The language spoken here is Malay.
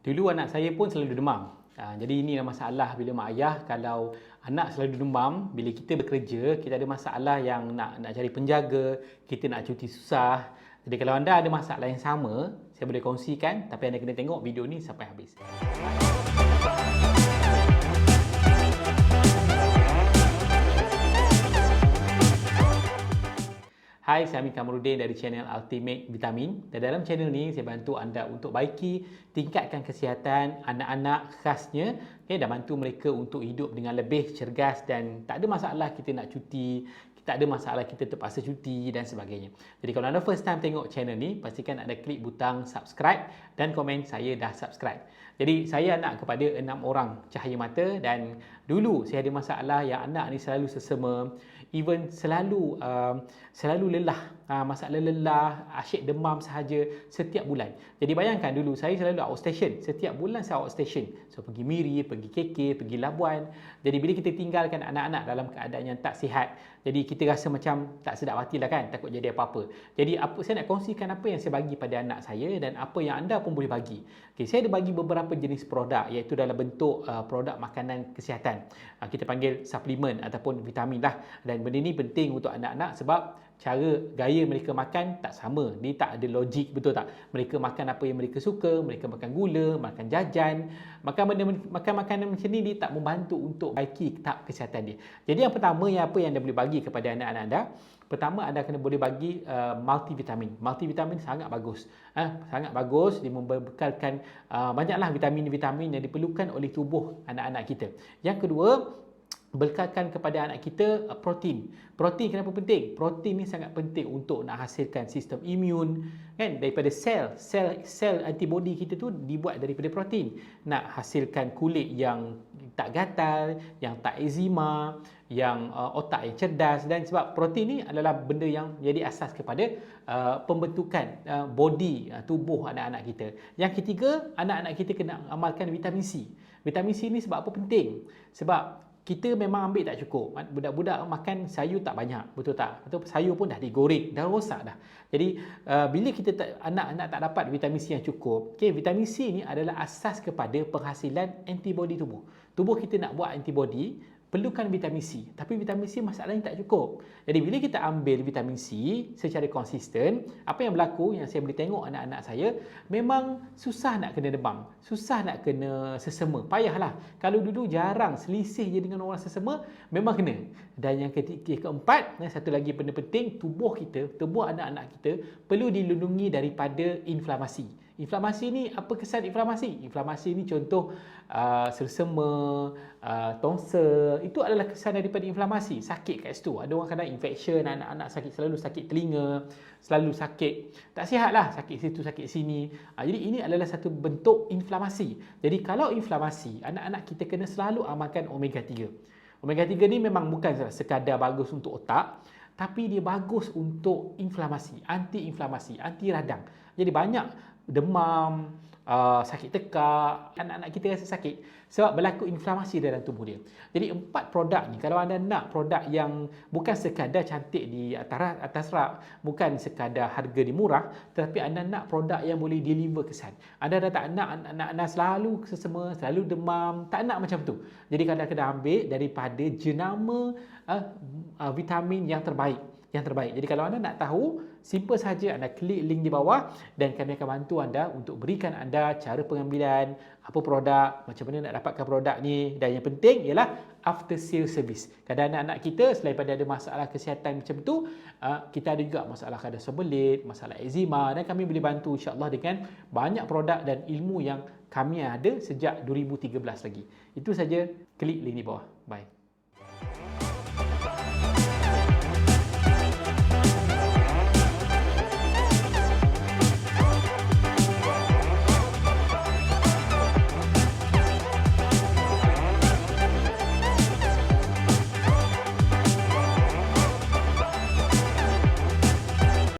Dulu anak saya pun selalu demam. Jadi ini masalah bila mak ayah kalau anak selalu demam, bila kita bekerja, kita ada masalah yang nak cari penjaga, kita nak cuti susah. Jadi kalau anda ada masalah yang sama, saya boleh kongsikan, tapi anda kena tengok video ni sampai habis. Hai, saya Amin Kamarudin dari channel Ultimate Vitamin. Dan dalam channel ni, saya bantu anda untuk baiki, tingkatkan kesihatan anak-anak khasnya, dan bantu mereka untuk hidup dengan lebih cergas dan tak ada masalah kita nak cuti, tak ada masalah kita terpaksa cuti dan sebagainya. Jadi kalau anda first time tengok channel ni, pastikan anda klik butang subscribe dan komen saya dah subscribe. Jadi saya anak kepada 6 orang cahaya mata dan dulu saya ada masalah yang anak ni selalu sesama, even selalu lelah, masalah lelah, asyik demam sahaja setiap bulan. Jadi bayangkan dulu saya selalu outstation, setiap bulan saya outstation. So pergi Miri, pergi KK, pergi Labuan. Jadi bila kita tinggalkan anak-anak dalam keadaan yang tak sihat, jadi kita rasa macam tak sedap hati lah kan, takut jadi apa-apa. Jadi saya nak kongsikan apa yang saya bagi pada anak saya dan apa yang anda pun boleh bagi. Okay, saya ada bagi beberapa jenis produk, iaitu dalam bentuk produk makanan kesihatan. Kita panggil suplemen ataupun vitamin lah. Dan benda ni penting untuk anak-anak sebab cara gaya mereka makan tak sama. Dia tak ada logik, betul tak? Mereka makan apa yang mereka suka, mereka makan gula, makan jajan, makan makanan macam ni dia tak membantu untuk baiki tahap kesihatan dia. Jadi yang pertama apa yang anda boleh bagi kepada anak-anak anda, pertama anda kena boleh bagi multivitamin. Multivitamin sangat bagus. Sangat bagus, dia membekalkan banyaklah vitamin-vitamin yang diperlukan oleh tubuh anak-anak kita. Yang kedua, bekalkan kepada anak kita protein. Protein kenapa penting? Protein ni sangat penting untuk nak hasilkan sistem imun, kan? Daripada sel antibody kita tu dibuat daripada protein. Nak hasilkan kulit yang tak gatal, yang tak eczema, yang otak yang cerdas, dan sebab protein ni adalah benda yang jadi asas kepada pembentukan body tubuh anak-anak kita. Yang ketiga, anak-anak kita kena amalkan vitamin C. Vitamin C ni sebab apa penting? Sebab kita memang ambil tak cukup. Budak-budak makan sayur tak banyak, betul tak? Atau sayur pun dah digoreng, dah rosak dah. Jadi bila kita anak-anak tak dapat vitamin C yang cukup, vitamin C ni adalah asas kepada penghasilan antibody tubuh. Tubuh kita nak buat antibody, perlukan vitamin C. Tapi vitamin C masalahnya tak cukup. Jadi bila kita ambil vitamin C secara konsisten, apa yang berlaku, yang saya boleh tengok anak-anak saya, memang susah nak kena demam, susah nak kena sesama. Payahlah. Kalau dulu jarang selisih je dengan orang sesama, memang kena. Dan yang keempat, satu lagi benda penting, tubuh kita, tubuh anak-anak kita perlu dilindungi daripada inflamasi. Inflamasi ni, apa kesan inflamasi? Inflamasi ni contoh selsema, tonsel, itu adalah kesan daripada inflamasi. Sakit kat situ. Ada orang kena infection, anak-anak sakit, selalu sakit telinga, selalu sakit, tak sihat lah, sakit situ, sakit sini. Jadi ini adalah satu bentuk inflamasi. Jadi kalau inflamasi, anak-anak kita kena selalu amalkan omega 3. Omega 3 ni memang bukan sekadar bagus untuk otak, tapi dia bagus untuk inflamasi, anti-inflamasi, anti radang. Jadi banyak demam, sakit tekak, anak-anak kita rasa sakit sebab berlaku inflamasi dalam tubuh dia. Jadi 4 produk ni, kalau anda nak produk yang bukan sekadar cantik di atas rak, bukan sekadar harga dia murah, tetapi anda nak produk yang boleh deliver kesan. Anda dah tak nak anak-anak selalu sesama, selalu demam, tak nak macam tu. Jadi anda kena ambil daripada jenama vitamin yang terbaik. Jadi kalau anda nak tahu, simple saja anda klik link di bawah dan kami akan bantu anda untuk berikan anda cara pengambilan, apa produk, macam mana nak dapatkan produk ni, dan yang penting ialah after sale service. Kadang anak-anak kita selain pada ada masalah kesihatan macam tu, kita ada juga masalah kadar sembelit, masalah eczema, dan kami boleh bantu insya-Allah dengan banyak produk dan ilmu yang kami ada sejak 2013 lagi. Itu saja, klik link di bawah. Bye.